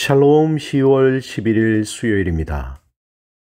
샬롬 10월 11일 수요일입니다.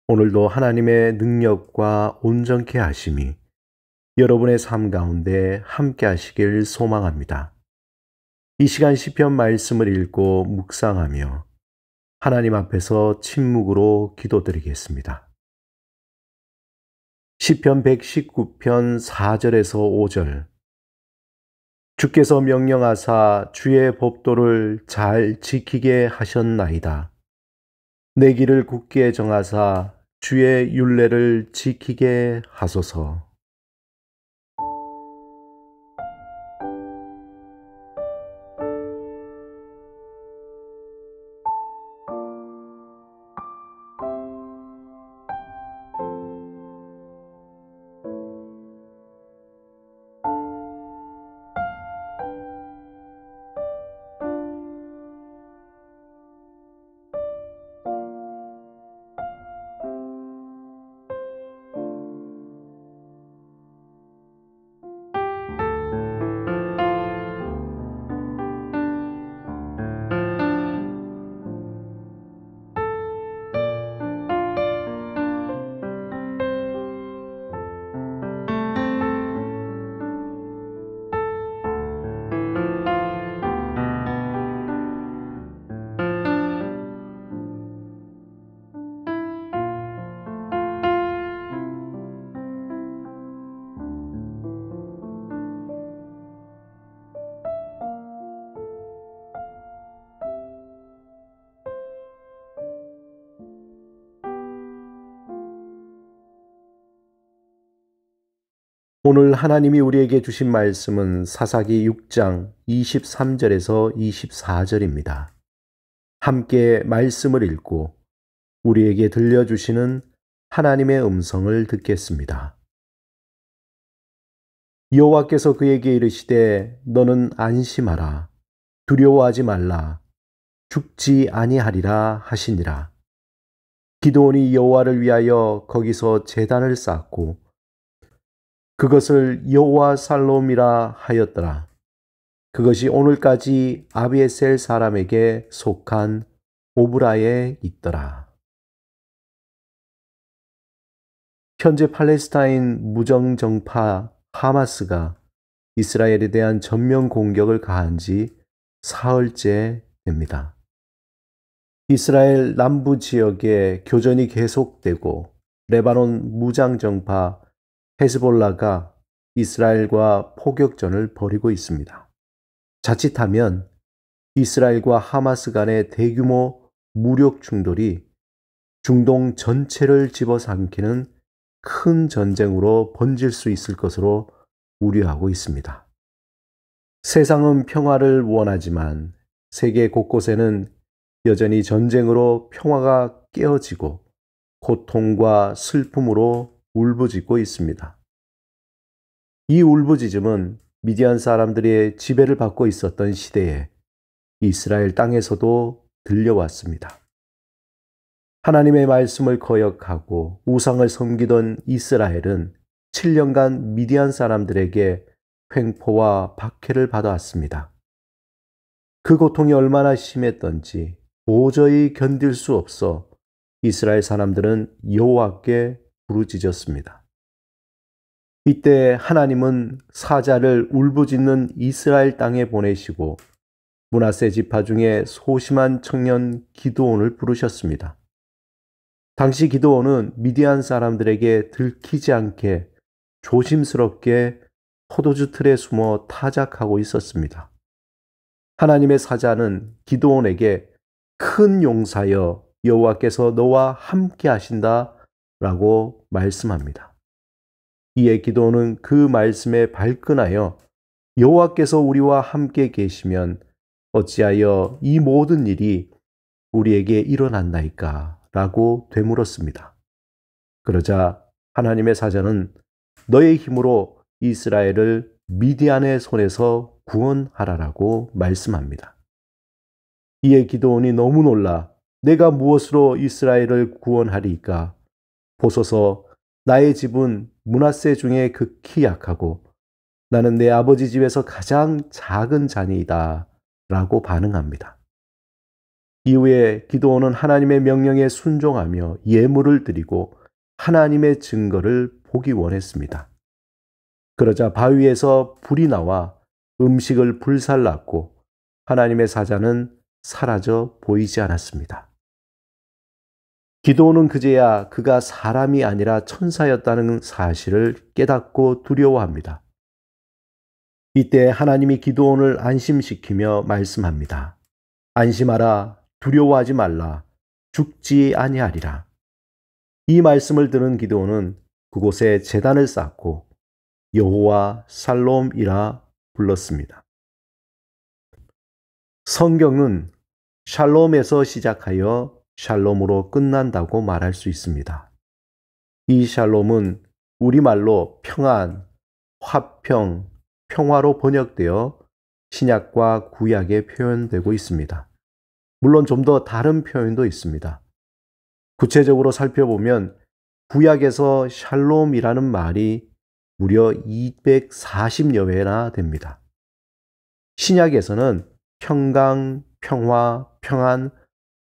오늘도 하나님의 능력과 온전케 하심이 여러분의 삶 가운데 함께 하시길 소망합니다. 이 시간 시편 말씀을 읽고 묵상하며 하나님 앞에서 침묵으로 기도드리겠습니다. 시편 119편 4절에서 5절. 주께서 명령하사 주의 법도를 잘 지키게 하셨나이다. 내 길을 굳게 정하사 주의 율례를 지키게 하소서. 오늘 하나님이 우리에게 주신 말씀은 사사기 6장 23절에서 24절입니다. 함께 말씀을 읽고 우리에게 들려주시는 하나님의 음성을 듣겠습니다. 여호와께서 그에게 이르시되 너는 안심하라. 두려워하지 말라. 죽지 아니하리라 하시니라. 기드온이 여호와를 위하여 거기서 제단을 쌓고 그것을 여호와 살롬이라 하였더라. 그것이 오늘까지 아비에셀 사람에게 속한 오브라에 있더라. 현재 팔레스타인 무정정파 하마스가 이스라엘에 대한 전면 공격을 가한 지 사흘째 됩니다. 이스라엘 남부 지역에 교전이 계속되고 레바논 무장정파 헤즈볼라가 이스라엘과 포격전을 벌이고 있습니다. 자칫하면 이스라엘과 하마스 간의 대규모 무력 충돌이 중동 전체를 집어삼키는 큰 전쟁으로 번질 수 있을 것으로 우려하고 있습니다. 세상은 평화를 원하지만 세계 곳곳에는 여전히 전쟁으로 평화가 깨어지고 고통과 슬픔으로 울부짖고 있습니다. 이 울부짖음은 미디안 사람들의 지배를 받고 있었던 시대에 이스라엘 땅에서도 들려왔습니다. 하나님의 말씀을 거역하고 우상을 섬기던 이스라엘은 7년간 미디안 사람들에게 횡포와 박해를 받아왔습니다. 그 고통이 얼마나 심했던지 도저히 견딜 수 없어 이스라엘 사람들은 여호와께 부르짖었습니다. 이때 하나님은 사자를 울부짖는 이스라엘 땅에 보내시고 므낫세 지파 중에 소심한 청년 기드온을 부르셨습니다. 당시 기드온은 미디안 사람들에게 들키지 않게 조심스럽게 포도주 틀에 숨어 타작하고 있었습니다. 하나님의 사자는 기드온에게 큰 용사여 여호와께서 너와 함께 하신다 라고 말씀합니다. 이에 기드온은 그 말씀에 발끈하여 여호와께서 우리와 함께 계시면 어찌하여 이 모든 일이 우리에게 일어났나이까 라고 되물었습니다. 그러자 하나님의 사자는 너의 힘으로 이스라엘을 미디안의 손에서 구원하라라고 말씀합니다. 이에 기드온이 너무 놀라 내가 무엇으로 이스라엘을 구원하리이까? 보소서 나의 집은 므낫세 중에 극히 약하고 나는 내 아버지 집에서 가장 작은 자니이다 라고 반응합니다. 이후에 기드온은 하나님의 명령에 순종하며 예물을 드리고 하나님의 증거를 보기 원했습니다. 그러자 바위에서 불이 나와 음식을 불살랐고 하나님의 사자는 사라져 보이지 않았습니다. 기드온은 그제야 그가 사람이 아니라 천사였다는 사실을 깨닫고 두려워합니다. 이때 하나님이 기드온을 안심시키며 말씀합니다. 안심하라, 두려워하지 말라, 죽지 아니하리라. 이 말씀을 들은 기드온은 그곳에 제단을 쌓고 여호와 살롬이라 불렀습니다. 성경은 샬롬에서 시작하여 샬롬으로 끝난다고 말할 수 있습니다. 이 샬롬은 우리말로 평안, 화평, 평화로 번역되어 신약과 구약에 표현되고 있습니다. 물론 좀 더 다른 표현도 있습니다. 구체적으로 살펴보면 구약에서 샬롬이라는 말이 무려 240여 회나 됩니다. 신약에서는 평강, 평화, 평안,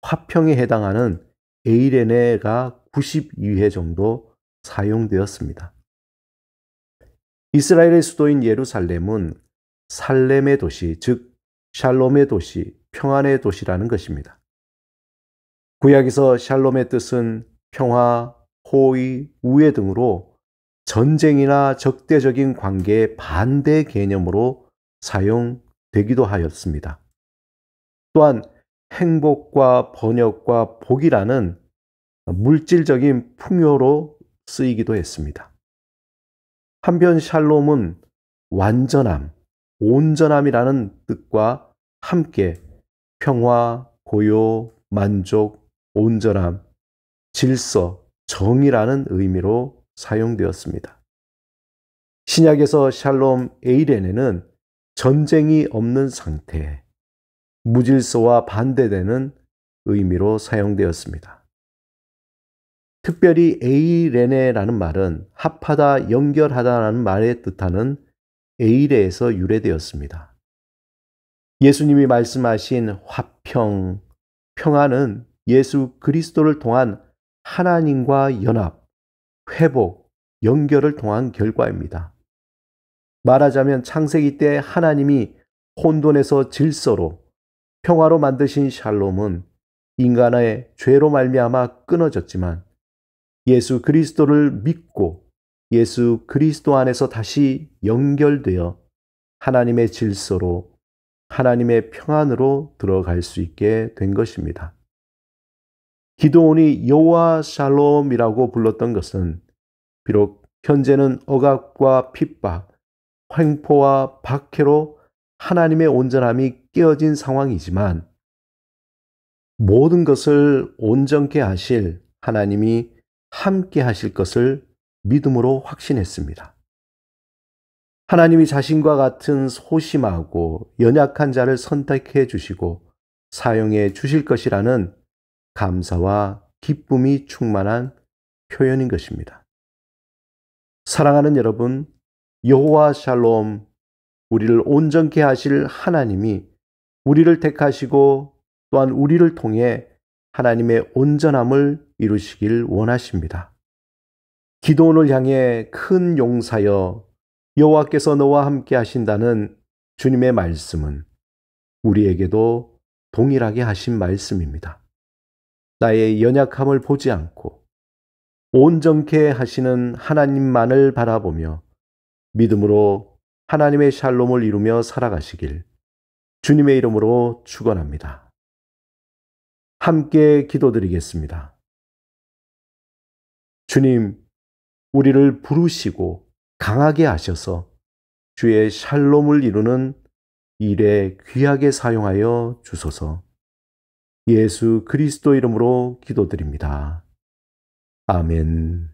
화평에 해당하는 에이레네가 92회 정도 사용되었습니다. 이스라엘의 수도인 예루살렘은 살렘의 도시, 즉 샬롬의 도시, 평안의 도시라는 것입니다. 구약에서 샬롬의 뜻은 평화, 호의, 우애 등으로 전쟁이나 적대적인 관계의 반대 개념으로 사용되기도 하였습니다. 또한 행복과 번역과 복이라는 물질적인 풍요로 쓰이기도 했습니다. 한편 샬롬은 완전함, 온전함이라는 뜻과 함께 평화, 고요, 만족, 온전함, 질서, 정의라는 의미로 사용되었습니다. 신약에서 샬롬 에이레네는 전쟁이 없는 상태, 무질서와 반대되는 의미로 사용되었습니다. 특별히 에이레네라는 말은 합하다, 연결하다라는 말에 뜻하는 에이레에서 유래되었습니다. 예수님이 말씀하신 화평, 평안은 예수 그리스도를 통한 하나님과 연합, 회복, 연결을 통한 결과입니다. 말하자면 창세기 때 하나님이 혼돈에서 질서로, 평화로 만드신 샬롬은 인간의 죄로 말미암아 끊어졌지만 예수 그리스도를 믿고 예수 그리스도 안에서 다시 연결되어 하나님의 질서로, 하나님의 평안으로 들어갈 수 있게 된 것입니다. 기드온이 여호와 샬롬이라고 불렀던 것은 비록 현재는 억압과 핍박, 횡포와 박해로 하나님의 온전함이 깨어진 상황이지만 모든 것을 온전케 하실 하나님이 함께 하실 것을 믿음으로 확신했습니다. 하나님이 자신과 같은 소심하고 연약한 자를 선택해 주시고 사용해 주실 것이라는 감사와 기쁨이 충만한 표현인 것입니다. 사랑하는 여러분, 여호와 샬롬, 우리를 온전케 하실 하나님이 우리를 택하시고 또한 우리를 통해 하나님의 온전함을 이루시길 원하십니다. 기드온을 향해 큰 용사여 여호와께서 너와 함께 하신다는 주님의 말씀은 우리에게도 동일하게 하신 말씀입니다. 나의 연약함을 보지 않고 온전케 하시는 하나님만을 바라보며 믿음으로 하나님의 샬롬을 이루며 살아가시길 주님의 이름으로 축원합니다. 함께 기도드리겠습니다. 주님, 우리를 부르시고 강하게 하셔서 주의 샬롬을 이루는 일에 귀하게 사용하여 주소서. 예수 그리스도 이름으로 기도드립니다. 아멘.